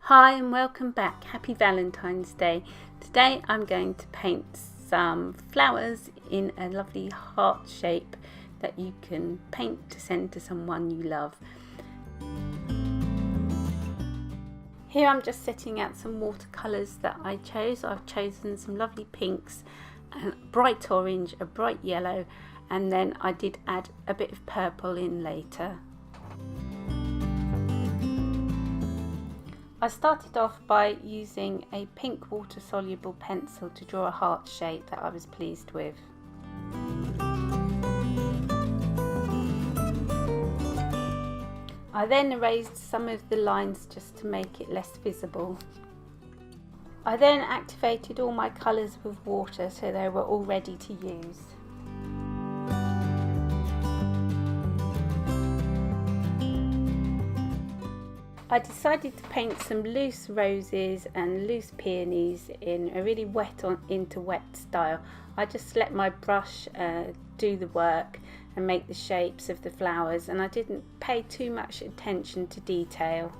Hi and welcome back. Happy Valentine's Day. Today I'm going to paint some flowers in a lovely heart shape that you can paint to send to someone you love. Here I'm just setting out some watercolours that I chose. I've chosen some lovely pinks, a bright orange, a bright yellow, and then I did add a bit of purple in later. I started off by using a pink water soluble pencil to draw a heart shape that I was pleased with. I then erased some of the lines just to make it less visible. I then activated all my colours with water so they were all ready to use. I decided to paint some loose roses and loose peonies in a really wet into wet style. I just let my brush do the work and make the shapes of the flowers, and I didn't pay too much attention to detail.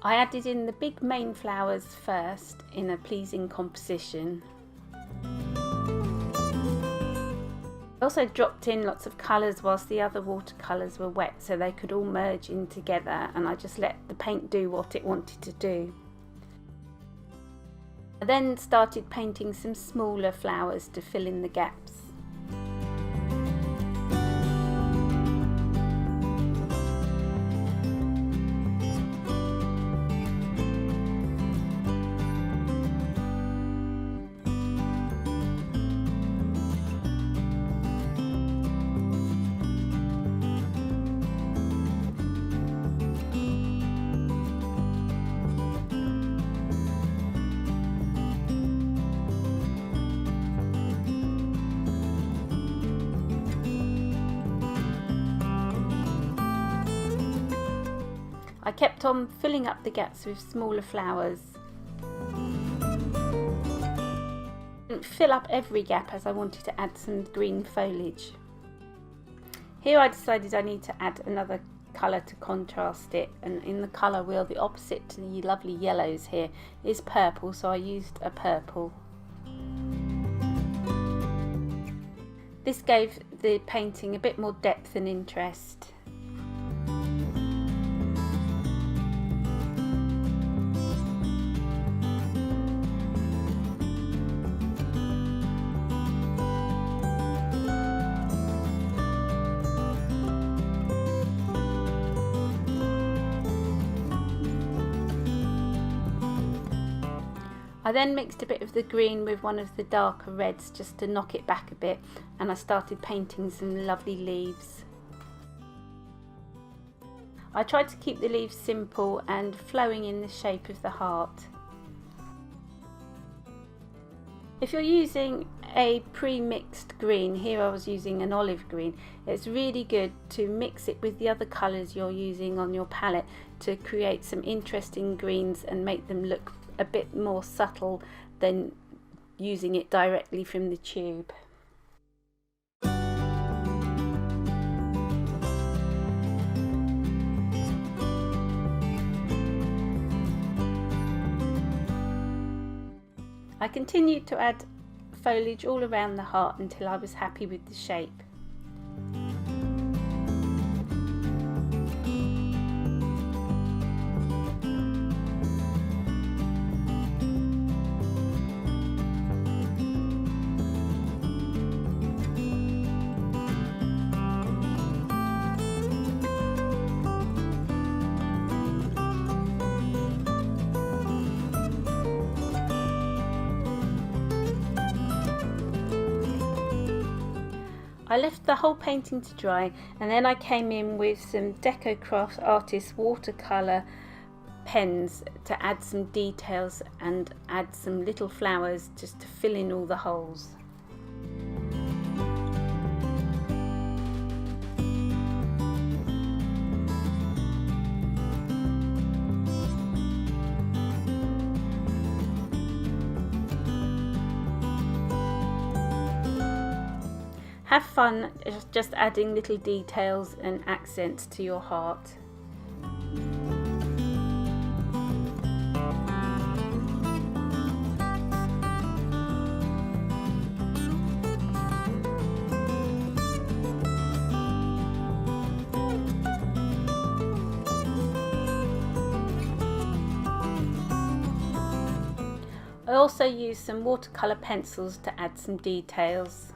I added in the big main flowers first in a pleasing composition. I also dropped in lots of colours whilst the other watercolours were wet so they could all merge in together, and I just let the paint do what it wanted to do. I then started painting some smaller flowers to fill in the gaps. I kept on filling up the gaps with smaller flowers. I didn't fill up every gap as I wanted to add some green foliage. Here I decided I need to add another colour to contrast it, and in the colour wheel the opposite to the lovely yellows here is purple, so I used a purple. This gave the painting a bit more depth and interest. I then mixed a bit of the green with one of the darker reds just to knock it back a bit, and I started painting some lovely leaves. I tried to keep the leaves simple and flowing in the shape of the heart. If you're using a pre-mixed green, here I was using an olive green, it's really good to mix it with the other colours you're using on your palette to create some interesting greens and make them look a bit more subtle than using it directly from the tube. I continued to add foliage all around the heart until I was happy with the shape. I left the whole painting to dry, and then I came in with some Deco Craft Artist watercolour pens to add some details and add some little flowers just to fill in all the holes. Have fun just adding little details and accents to your heart. I also used some watercolour pencils to add some details.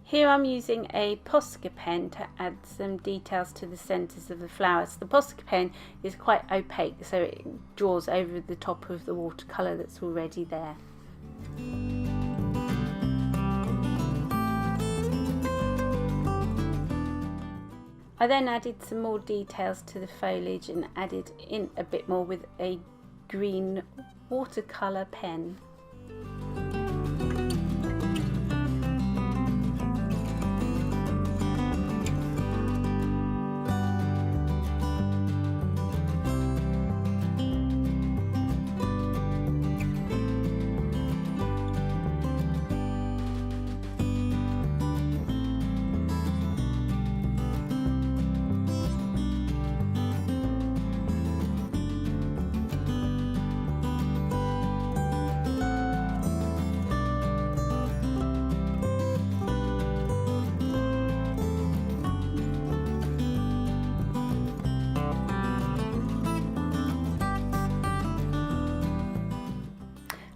Here I'm using a Posca pen to add some details to the centres of the flowers. The Posca pen is quite opaque, so it draws over the top of the watercolour that's already there. I then added some more details to the foliage and added in a bit more with a green watercolour pen.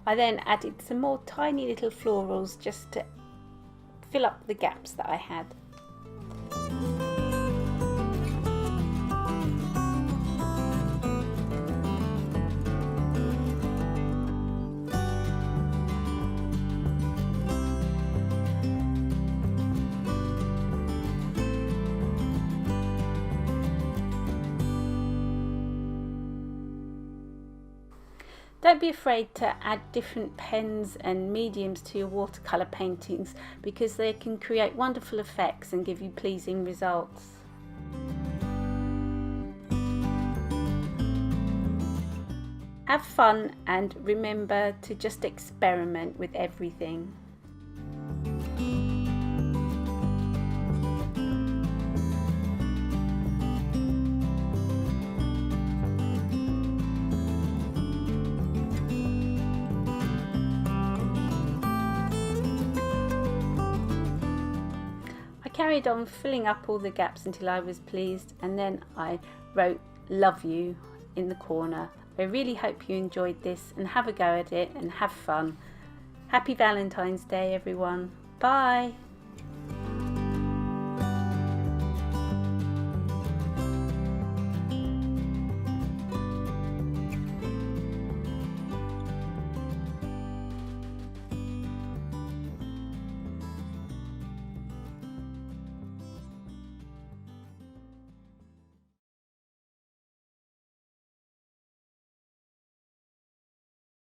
I then added some more tiny little florals just to fill up the gaps that I had. Don't be afraid to add different pens and mediums to your watercolour paintings, because they can create wonderful effects and give you pleasing results. Have fun and remember to just experiment with everything. Carried on filling up all the gaps until I was pleased, and then I wrote "Love You" in the corner. I really hope you enjoyed this and have a go at it and have fun. Happy Valentine's Day everyone. Bye.